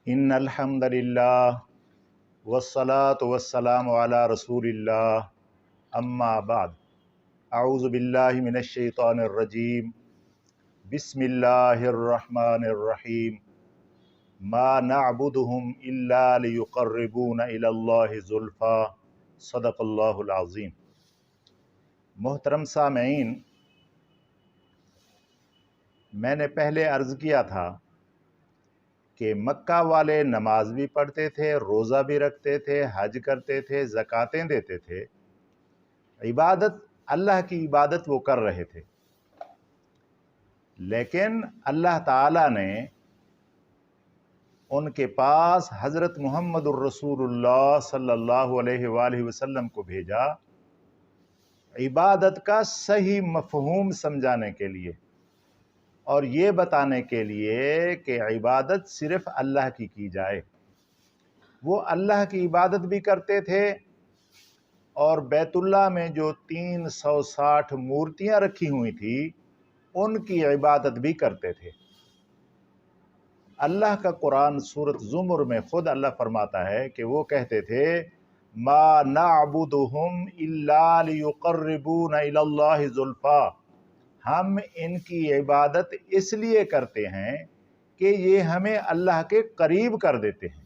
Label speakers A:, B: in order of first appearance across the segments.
A: ان الحمد للہ والصلاة والسلام علی رسول اللہ اما بعد اعوذ باللہ من الشیطان الرجیم بسم اللہ الرحمن الرحیم ما نعبدهم الا لیقربونا الی اللہ زلفا صدق اللہ العظیم۔ محترم سامعین، میں نے پہلے عرض کیا تھا کہ مکہ والے نماز بھی پڑھتے تھے، روزہ بھی رکھتے تھے، حج کرتے تھے، زکاتیں دیتے تھے، عبادت اللہ کی عبادت وہ کر رہے تھے، لیکن اللہ تعالیٰ نے ان کے پاس حضرت محمد الرسول اللہ صلی اللہ علیہ وآلہ وسلم کو بھیجا عبادت کا صحیح مفہوم سمجھانے کے لیے اور یہ بتانے کے لیے کہ عبادت صرف اللہ کی جائے۔ وہ اللہ کی عبادت بھی کرتے تھے اور بیت اللہ میں جو 360 مورتیاں رکھی ہوئی تھی ان کی عبادت بھی کرتے تھے۔ اللہ کا قرآن سورۃ زمر میں خود اللہ فرماتا ہے کہ وہ کہتے تھے ما نعبدهم الا لیقربونا الی اللہ زلفا، ہم ان کی عبادت اس لیے کرتے ہیں کہ یہ ہمیں اللہ کے قریب کر دیتے ہیں،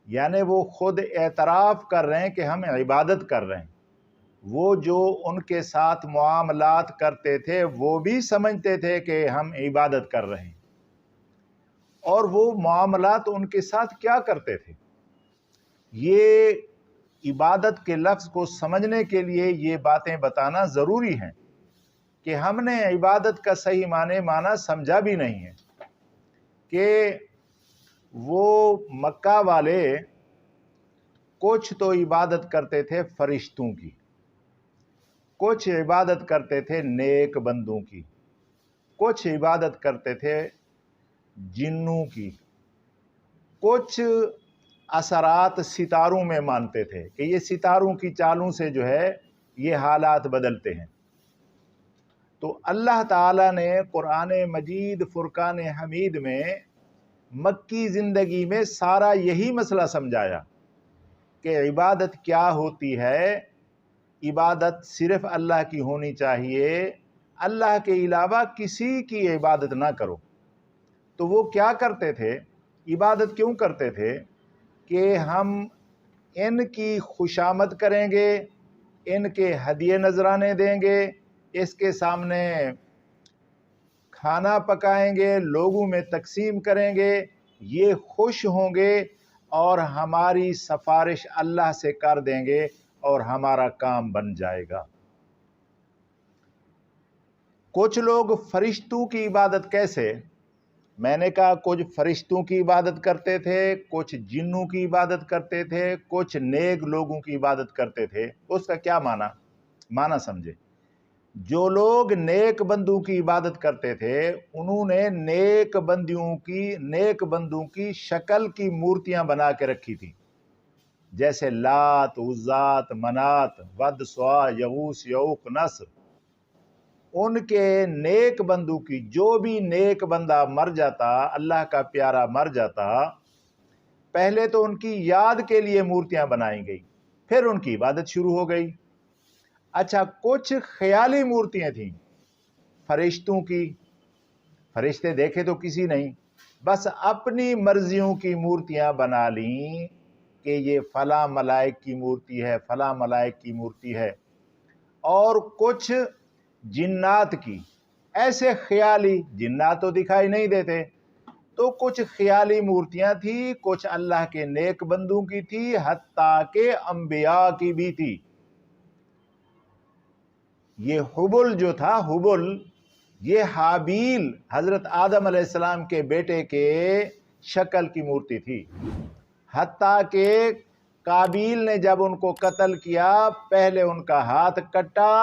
A: یعنی وہ خود اعتراف کر رہے ہیں کہ ہم عبادت کر رہے ہیں۔ وہ جو ان کے ساتھ معاملات کرتے تھے وہ بھی سمجھتے تھے کہ ہم عبادت کر رہے ہیں، اور وہ معاملات ان کے ساتھ کیا کرتے تھے۔ یہ عبادت کے لفظ کو سمجھنے کے لیے یہ باتیں بتانا ضروری ہیں کہ ہم نے عبادت کا صحیح معنی سمجھا بھی نہیں ہے کہ وہ مکہ والے کچھ تو عبادت کرتے تھے فرشتوں کی، کچھ عبادت کرتے تھے نیک بندوں کی، کچھ عبادت کرتے تھے جنوں کی، کچھ اثرات ستاروں میں مانتے تھے کہ یہ ستاروں کی چالوں سے جو ہے یہ حالات بدلتے ہیں۔ تو اللہ تعالیٰ نے قرآن مجید فرقان حمید میں مکی زندگی میں سارا یہی مسئلہ سمجھایا کہ عبادت کیا ہوتی ہے۔ عبادت صرف اللہ کی ہونی چاہیے، اللہ کے علاوہ کسی کی عبادت نہ کرو۔ تو وہ کیا کرتے تھے، عبادت کیوں کرتے تھے کہ ہم ان کی خوشامد کریں گے، ان کے ہدیے نذرانے دیں گے، اس کے سامنے کھانا پکائیں گے، لوگوں میں تقسیم کریں گے، یہ خوش ہوں گے اور ہماری سفارش اللہ سے کر دیں گے اور ہمارا کام بن جائے گا۔ کچھ لوگ فرشتوں کی عبادت کیسے؟ میں نے کہا کچھ فرشتوں کی عبادت کرتے تھے، کچھ جنوں کی عبادت کرتے تھے، کچھ نیک لوگوں کی عبادت کرتے تھے۔ اس کا کیا معنی سمجھے۔ جو لوگ نیک بندوں کی عبادت کرتے تھے انہوں نے نیک بندوں کی شکل کی مورتیاں بنا کے رکھی تھی، جیسے لات، عزات، منات، ود، سوا، یغوث، یعوق، نصر۔ ان کے نیک بندوں کی، جو بھی نیک بندہ مر جاتا، اللہ کا پیارا مر جاتا، پہلے تو ان کی یاد کے لیے مورتیاں بنائی گئی، پھر ان کی عبادت شروع ہو گئی۔ اچھا، کچھ خیالی مورتیاں تھیں فرشتوں کی، فرشتے دیکھے تو کسی نہیں، بس اپنی مرضیوں کی مورتیاں بنا لیں کہ یہ فلاں ملائک کی مورتی ہے، فلاں ملائک کی مورتی ہے۔ اور کچھ جنات کی، ایسے خیالی، جنات تو دکھائی نہیں دیتے، تو کچھ خیالی مورتیاں تھیں، کچھ اللہ کے نیک بندوں کی تھی، حتیٰ کہ انبیاء کی بھی تھی۔ یہ حبل جو تھا، حبل یہ حابیل حضرت آدم علیہ السلام کے بیٹے کے شکل کی مورتی تھی، حتیٰ کہ قابیل نے جب ان کو قتل کیا پہلے ان کا ہاتھ کٹا،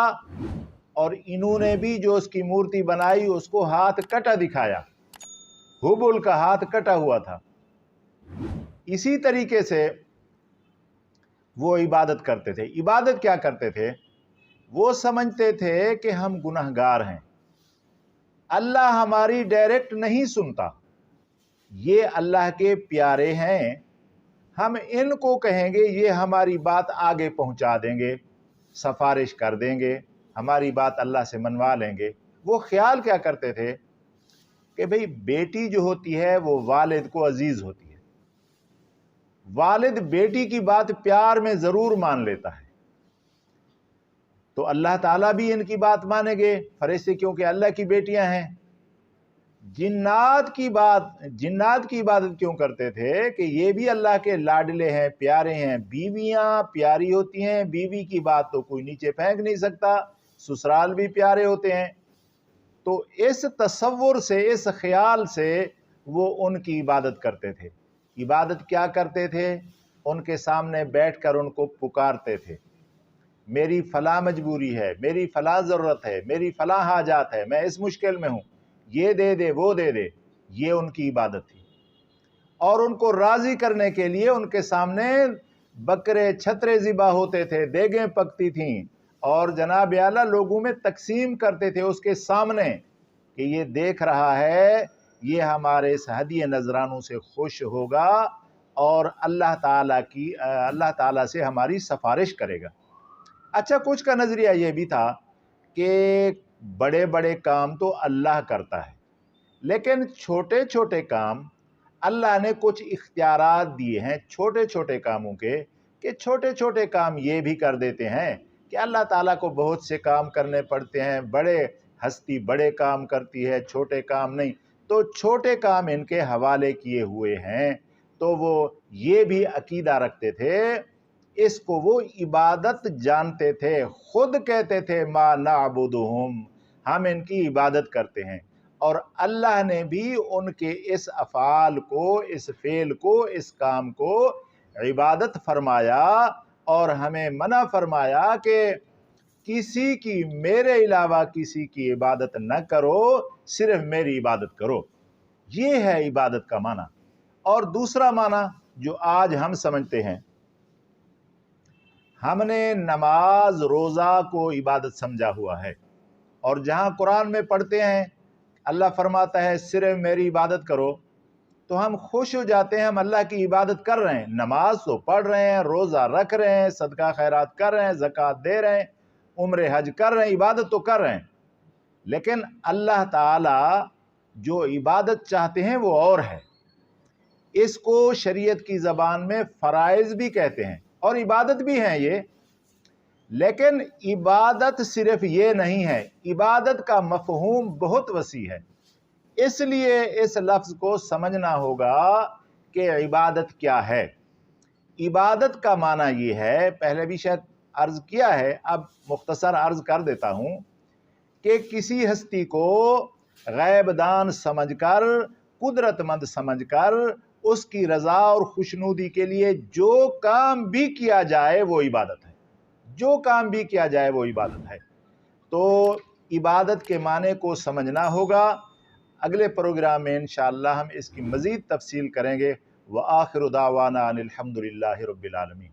A: اور انہوں نے بھی جو اس کی مورتی بنائی اس کو ہاتھ کٹا دکھایا، حبل کا ہاتھ کٹا ہوا تھا۔ اسی طریقے سے وہ عبادت کرتے تھے۔ عبادت کیا کرتے تھے؟ وہ سمجھتے تھے کہ ہم گنہگار ہیں، اللہ ہماری ڈائریکٹ نہیں سنتا، یہ اللہ کے پیارے ہیں، ہم ان کو کہیں گے یہ ہماری بات آگے پہنچا دیں گے، سفارش کر دیں گے، ہماری بات اللہ سے منوا لیں گے۔ وہ خیال کیا کرتے تھے کہ بھئی بیٹی جو ہوتی ہے وہ والد کو عزیز ہوتی ہے، والد بیٹی کی بات پیار میں ضرور مان لیتا ہے، تو اللہ تعالیٰ بھی ان کی بات مانیں گے، فرشتے کیونکہ اللہ کی بیٹیاں ہیں۔ جنات کی عبادت کیوں کرتے تھے کہ یہ بھی اللہ کے لاڈلے ہیں، پیارے ہیں، بیویاں پیاری ہوتی ہیں، بیوی کی بات تو کوئی نیچے پھینک نہیں سکتا، سسرال بھی پیارے ہوتے ہیں، تو اس تصور سے، اس خیال سے وہ ان کی عبادت کرتے تھے۔ عبادت کیا کرتے تھے؟ ان کے سامنے بیٹھ کر ان کو پکارتے تھے، میری فلاں مجبوری ہے، میری فلاں ضرورت ہے، میری فلاں حاجات ہے، میں اس مشکل میں ہوں، یہ دے دے وہ دے دے، یہ ان کی عبادت تھی۔ اور ان کو راضی کرنے کے لیے ان کے سامنے بکرے چھترے ذبح ہوتے تھے، دیگیں پکتی تھیں، اور جناب اعلیٰ لوگوں میں تقسیم کرتے تھے اس کے سامنے کہ یہ دیکھ رہا ہے، یہ ہمارے اس ہدیہ نذرانوں سے خوش ہوگا اور اللہ تعالیٰ سے ہماری سفارش کرے گا۔ اچھا، کچھ کا نظریہ یہ بھی تھا کہ بڑے بڑے کام تو اللہ کرتا ہے، لیکن چھوٹے چھوٹے کام اللہ نے کچھ اختیارات دیے ہیں چھوٹے چھوٹے کاموں کے، کہ چھوٹے چھوٹے کام یہ بھی کر دیتے ہیں کہ اللہ تعالیٰ کو بہت سے کام کرنے پڑتے ہیں، بڑے ہستی بڑے کام کرتی ہے، چھوٹے کام نہیں، تو چھوٹے کام ان کے حوالے کیے ہوئے ہیں۔ تو وہ یہ بھی عقیدہ رکھتے تھے، اس کو وہ عبادت جانتے تھے، خود کہتے تھے ما نعبدہم، ہم ان کی عبادت کرتے ہیں، اور اللہ نے بھی ان کے اس افعال کو، اس فعل کو، اس کام کو عبادت فرمایا، اور ہمیں منع فرمایا کہ کسی کی، میرے علاوہ کسی کی عبادت نہ کرو، صرف میری عبادت کرو۔ یہ ہے عبادت کا معنی۔ اور دوسرا معنی جو آج ہم سمجھتے ہیں، ہم نے نماز روزہ کو عبادت سمجھا ہوا ہے، اور جہاں قرآن میں پڑھتے ہیں اللہ فرماتا ہے صرف میری عبادت کرو، تو ہم خوش ہو جاتے ہیں، ہم اللہ کی عبادت کر رہے ہیں، نماز تو پڑھ رہے ہیں، روزہ رکھ رہے ہیں، صدقہ خیرات کر رہے ہیں، زکوٰۃ دے رہے ہیں، عمر حج کر رہے ہیں، عبادت تو کر رہے ہیں، لیکن اللہ تعالیٰ جو عبادت چاہتے ہیں وہ اور ہے۔ اس کو شریعت کی زبان میں فرائض بھی کہتے ہیں، اور عبادت بھی ہیں یہ، لیکن عبادت صرف یہ نہیں ہے، عبادت کا مفہوم بہت وسیع ہے، اس لیے اس لفظ کو سمجھنا ہوگا کہ عبادت کیا ہے۔ عبادت کا معنی یہ ہے، پہلے بھی شاید عرض کیا ہے، اب مختصر عرض کر دیتا ہوں، کہ کسی ہستی کو غیب دان سمجھ کر، قدرت مند سمجھ کر، اس کی رضا اور خوشنودی کے لیے جو کام بھی کیا جائے وہ عبادت ہے، جو کام بھی کیا جائے وہ عبادت ہے۔ تو عبادت کے معنی کو سمجھنا ہوگا۔ اگلے پروگرام میں انشاءاللہ ہم اس کی مزید تفصیل کریں گے۔ وآخر دعوانا ان الحمد للہ رب العالمین۔